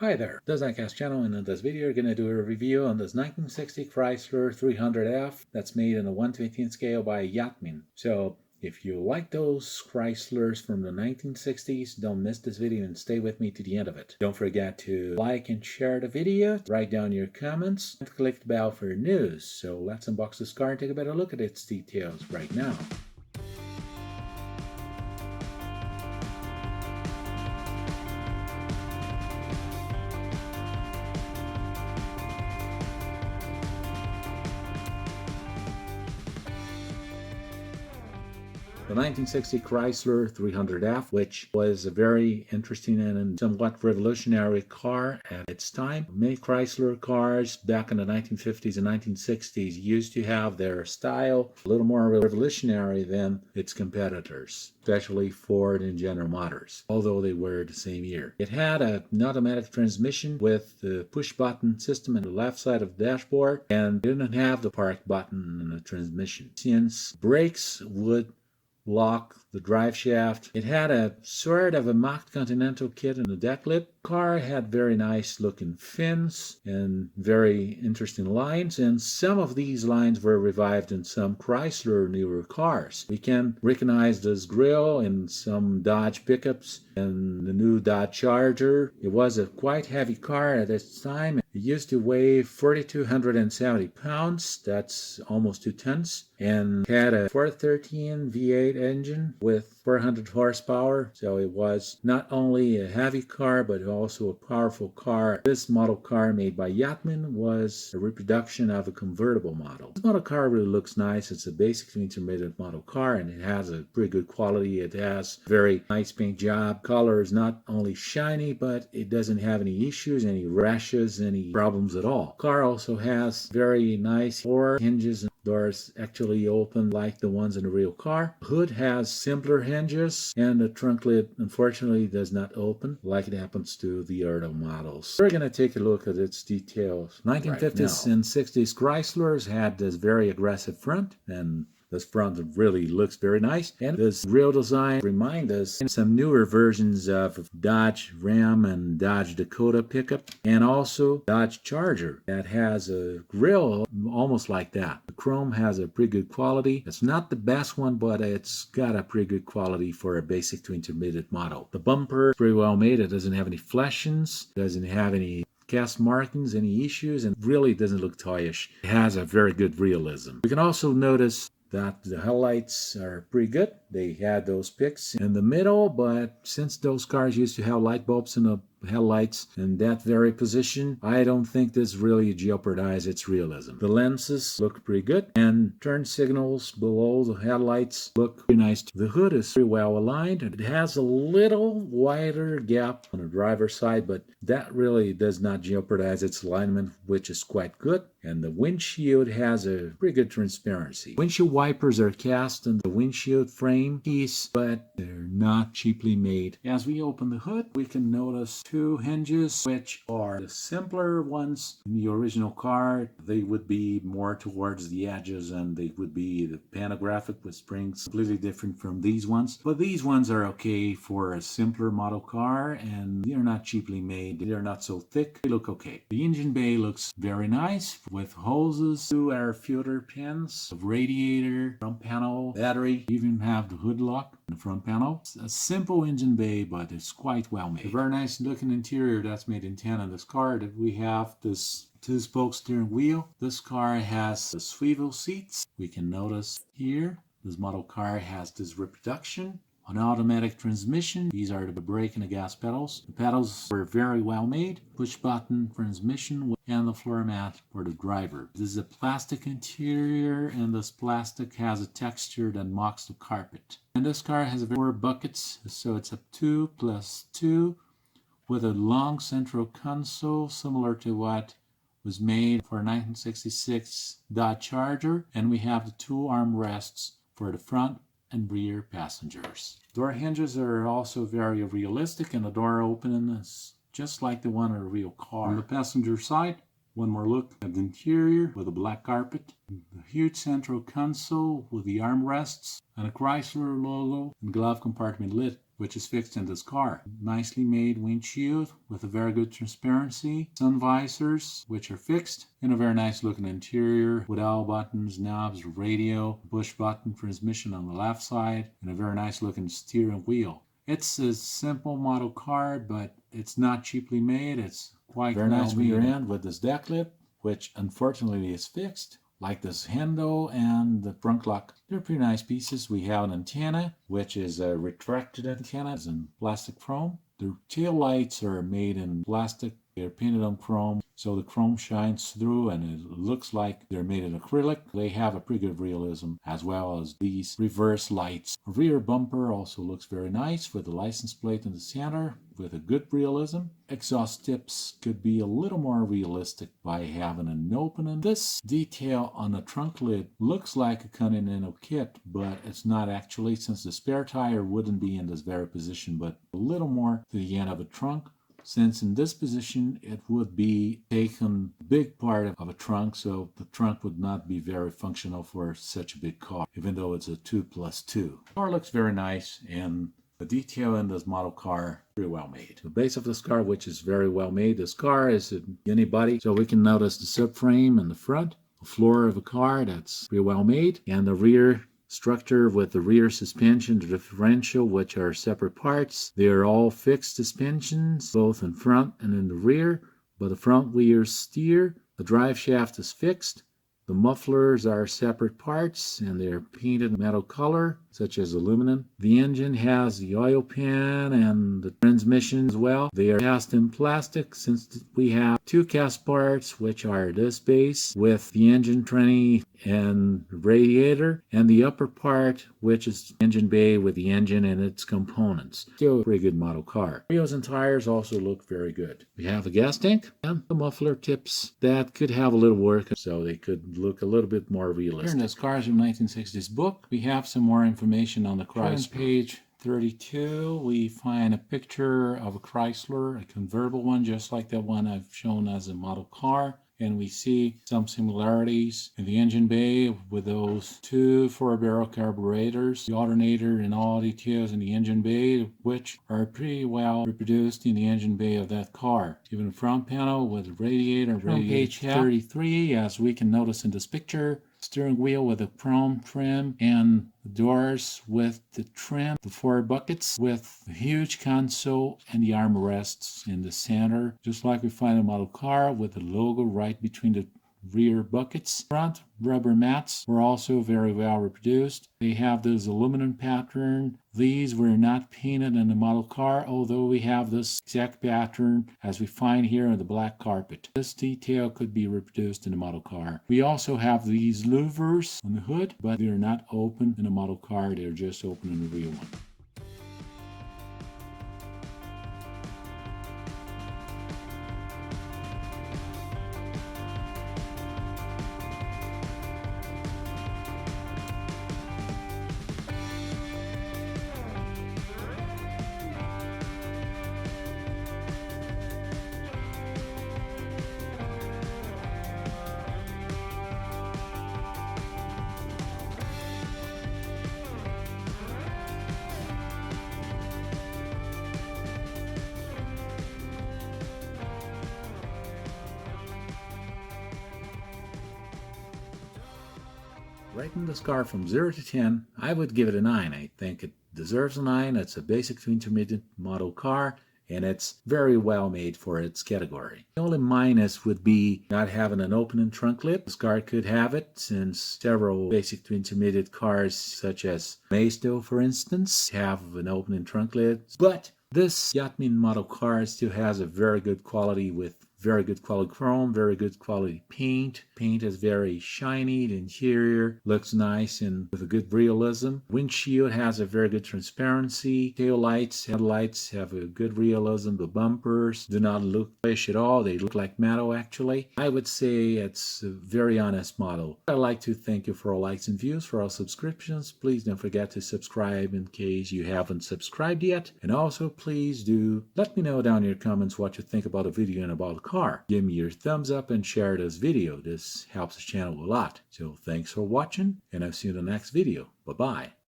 Hi there, this is Diecast channel, and in this video we're going to do a review on this 1960 Chrysler 300F that's made in a 1/15 scale by Yatming. So if you like those Chryslers from the 1960s, don't miss this video and stay with me to the end of it. Don't forget to like and share the video, write down your comments, and click the bell for news. So let's unbox this car and take a better look at its details right now. The 1960 Chrysler 300F, which was a very interesting and somewhat revolutionary car at its time. Many Chrysler cars back in the 1950s and 1960s used to have their style a little more revolutionary than its competitors, especially Ford and General Motors, although they were the same year. It had an automatic transmission with the push-button system on the left side of the dashboard and didn't have the park button in the transmission. Since brakes would lock the drive shaft. It had a sort of a mocked Continental kit in the deck lip. Car had very nice looking fins and very interesting lines, and some of these lines were revived in some Chrysler newer cars. We can recognize this grille in some Dodge pickups and the new Dodge Charger. It was a quite heavy car at its time. It used to weigh 4,270 pounds, that's almost 2 tons, and had a 413 V8 engine with 400 horsepower, so it was not only a heavy car but also a powerful car. This model car made by Yatming was a reproduction of a convertible model. This model car really looks nice. It's a basically intermediate model car and it has a pretty good quality. It has very nice paint job. Color is not only shiny, but it doesn't have any issues, any rashes, any problems at all. Car also has very nice door hinges and doors actually open like the ones in a real car. Hood has simpler hinges and the trunk lid unfortunately does not open like it happens to the other models. We're going to take a look at its details. 1950s and 60s Chryslers had this very aggressive front, and this front really looks very nice, and this grille design reminds us of some newer versions of Dodge Ram and Dodge Dakota pickup, and also Dodge Charger that has a grille almost like that. The chrome has a pretty good quality. It's not the best one, but it's got a pretty good quality for a basic to intermediate model. The bumper is pretty well made. It doesn't have any fleshings, doesn't have any cast markings, any issues, and really doesn't look toyish. It has a very good realism. We can also notice that the headlights are pretty good. They had those picks in the middle, but since those cars used to have light bulbs in the headlights in that very position, I don't think this really jeopardized its realism. The lenses look pretty good, and turn signals below the headlights look pretty nice. The hood is pretty well aligned. It has a little wider gap on the driver's side, but that really does not jeopardize its alignment, which is quite good. And the windshield has a pretty good transparency. Windshield wipers are cast in the windshield frame piece, but they're not cheaply made. As we open the hood, we can notice two hinges, which are the simpler ones. In the original car, they would be more towards the edges, and they would be the pantographic with springs, completely different from these ones. But these ones are okay for a simpler model car, and they're not cheaply made. They're not so thick. They look okay. The engine bay looks very nice, with hoses, 2 air filter pins, a radiator, front panel, battery, even have the hood lock in the front panel. It's a simple engine bay, but it's quite well made. A very nice looking interior that's made in 10 on this car. That we have this 2-spoke steering wheel. This car has the swivel seats. We can notice here, this model car has this reproduction. An automatic transmission. These are the brake and the gas pedals. The pedals were very well made. Push button transmission and the floor mat for the driver. This is a plastic interior, and this plastic has a texture that mocks the carpet. And this car has 4 buckets, so it's a 2 plus 2 with a long central console similar to what was made for 1966 Dodge Charger. And we have the 2 armrests for the front and rear passengers. Door hinges are also very realistic, and the door opening is just like the one in a real car. On the passenger side, one more look at the interior with a black carpet, a huge central console with the armrests, and a Chrysler logo and glove compartment lit which is fixed in this car. Nicely made windshield with a very good transparency, sun visors, which are fixed, and a very nice looking interior with all buttons, knobs, radio, push button transmission on the left side, and a very nice looking steering wheel. It's a simple model car, but it's not cheaply made. It's quite very nice rear end with this deck lip, which unfortunately is fixed, like this handle and the front lock. They're pretty nice pieces. We have an antenna, which is a retracted antenna. It's in plastic chrome. The tail lights are made in plastic. They're painted on chrome, so the chrome shines through and it looks like they're made in acrylic. They have a pretty good realism, as well as these reverse lights. The rear bumper also looks very nice with the license plate in the center with a good realism. Exhaust tips could be a little more realistic by having an opening. This detail on the trunk lid looks like a Continental kit, but it's not actually, since the spare tire wouldn't be in this very position, but a little more to the end of the trunk. Since in this position it would be taking a big part of a trunk, so the trunk would not be very functional for such a big car, even though it's a 2+2. The car looks very nice, and the detail in this model car pretty well made. The base of this car, which is very well made. This car is a uni body, so we can notice the subframe in the front, the floor of the car that's pretty well made, and the rear structure with the rear suspension, the differential, which are separate parts. They are all fixed suspensions, both in front and in the rear, but the front wheels steer. The drive shaft is fixed. The mufflers are separate parts and they're painted metal color, such as aluminum. The engine has the oil pan and the transmission as well. They are cast in plastic, since we have two cast parts, which are this base with the engine tranny and radiator, and the upper part, which is engine bay with the engine and its components. Still a pretty good model car. Wheels and tires also look very good. We have a gas tank and the muffler tips that could have a little work, so they could look a little bit more realistic. Here in this Cars from 1960s book, we have some more information on the Chrysler. Page 32, we find a picture of a Chrysler, a convertible one, just like that one I've shown as a model car. And we see some similarities in the engine bay with those two 4-barrel carburetors, the alternator, and all details in the engine bay, which are pretty well reproduced in the engine bay of that car. Even the front panel with the radiator, page 33, as we can notice in this picture, steering wheel with a chrome trim, and the doors with the trim, the 4 buckets with the huge console and the armrests in the center, just like we find a model car with the logo right between the rear buckets. Front rubber mats were also very well reproduced. They have this aluminum pattern. These were not painted in the model car, although we have this exact pattern as we find here on the black carpet. This detail could be reproduced in the model car. We also have these louvers on the hood, but they're not open in the model car. They're just open in the real one. Rating this car from 0 to 10, I would give it a 9. I think it deserves a 9. It's a basic to intermediate model car, and it's very well made for its category. The only minus would be not having an opening trunk lid. This car could have it, since several basic to intermediate cars, such as Mazda for instance, have an opening trunk lid. But this Yatming model car still has a very good quality with very good quality chrome, very good quality paint. Paint is very shiny. The interior looks nice and with a good realism. Windshield has a very good transparency. Tail lights, headlights have a good realism. The bumpers do not look fish at all. They look like metal actually. I would say it's a very honest model. I'd like to thank you for all likes and views, for all subscriptions. Please don't forget to subscribe in case you haven't subscribed yet. And also please do let me know down in your comments what you think about the video and about the car. Give me your thumbs up and share this video. This helps the channel a lot. So thanks for watching, and I'll see you in the next video. Bye-bye.